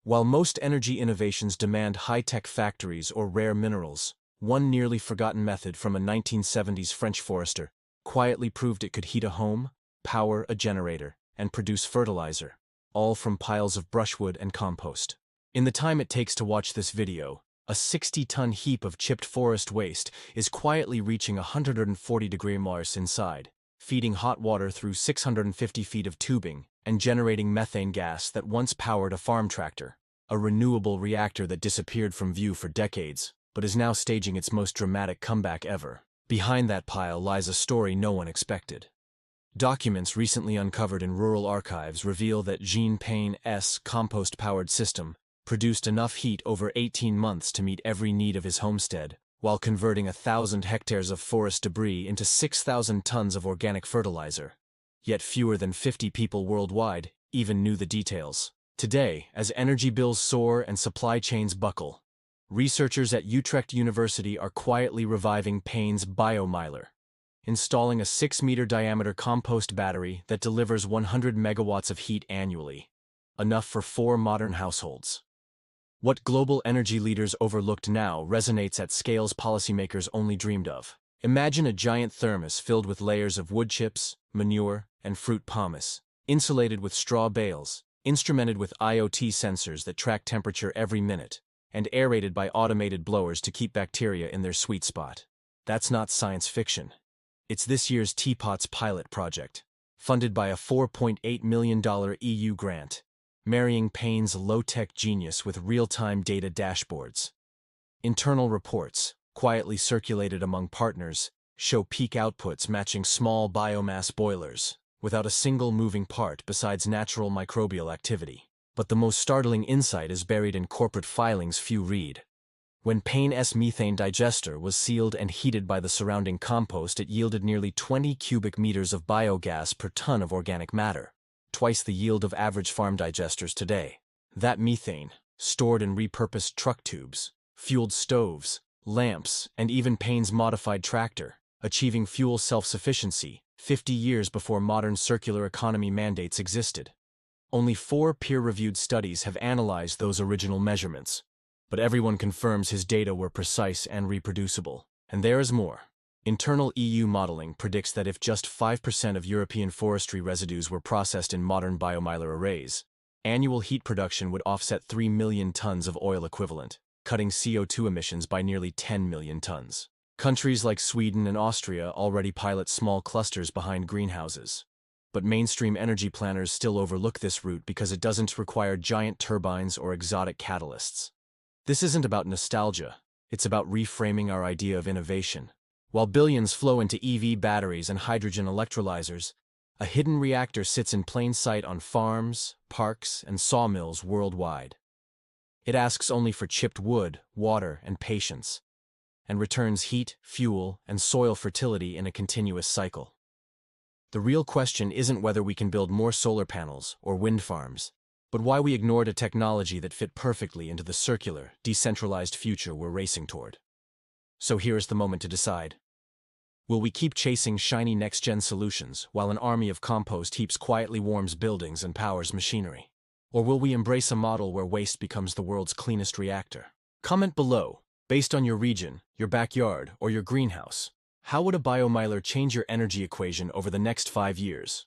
While most energy innovations demand high-tech factories or rare minerals, one nearly forgotten method from a 1970s French forester quietly proved it could heat a home, power a generator, and produce fertilizer, all from piles of brushwood and compost. In the time it takes to watch this video, a 60-ton heap of chipped forest waste is quietly reaching 140-degree Mars inside, feeding hot water through 650 feet of tubing and generating methane gas that once powered a farm tractor, a renewable reactor that disappeared from view for decades, but is now staging its most dramatic comeback ever. Behind that pile lies a story no one expected. Documents recently uncovered in rural archives reveal that Jean Payne's compost-powered system produced enough heat over 18 months to meet every need of his homestead, while converting 1,000 hectares of forest debris into 6,000 tons of organic fertilizer. Yet fewer than 50 people worldwide even knew the details. Today, as energy bills soar and supply chains buckle, researchers at Utrecht University are quietly reviving Payne's BioMiler, installing a 6-meter diameter compost battery that delivers 100 megawatts of heat annually, enough for 4 modern households. What global energy leaders overlooked now resonates at scales policymakers only dreamed of. Imagine a giant thermos filled with layers of wood chips, manure, and fruit pomace, insulated with straw bales, instrumented with IoT sensors that track temperature every minute, and aerated by automated blowers to keep bacteria in their sweet spot. That's not science fiction. It's this year's Teapot's pilot project, funded by a $4.8 million EU grant, marrying Payne's low-tech genius with real-time data dashboards. Internal reports, quietly circulated among partners, show peak outputs matching small biomass boilers, without a single moving part besides natural microbial activity. But the most startling insight is buried in corporate filings few read. When Payne's methane digester was sealed and heated by the surrounding compost, it yielded nearly 20 cubic meters of biogas per ton of organic matter, twice the yield of average farm digesters today. That methane, stored in repurposed truck tubes, fueled stoves, lamps, and even Payne's modified tractor, achieving fuel self-sufficiency 50 years before modern circular economy mandates existed. Only 4 peer-reviewed studies have analyzed those original measurements, but everyone confirms his data were precise and reproducible. And there is more. Internal EU modeling predicts that if just 5% of European forestry residues were processed in modern BioMiler arrays, annual heat production would offset 3 million tons of oil equivalent, cutting CO2 emissions by nearly 10 million tons. Countries like Sweden and Austria already pilot small clusters behind greenhouses. But mainstream energy planners still overlook this route because it doesn't require giant turbines or exotic catalysts. This isn't about nostalgia, it's about reframing our idea of innovation. While billions flow into EV batteries and hydrogen electrolyzers, a hidden reactor sits in plain sight on farms, parks, and sawmills worldwide. It asks only for chipped wood, water, and patience, and returns heat, fuel, and soil fertility in a continuous cycle. The real question isn't whether we can build more solar panels or wind farms, but why we ignored a technology that fit perfectly into the circular, decentralized future we're racing toward. So here's the moment to decide. Will we keep chasing shiny next-gen solutions while an army of compost heaps quietly warms buildings and powers machinery? Or will we embrace a model where waste becomes the world's cleanest reactor? Comment below, based on your region, your backyard, or your greenhouse. How would a BioMiler change your energy equation over the next 5 years?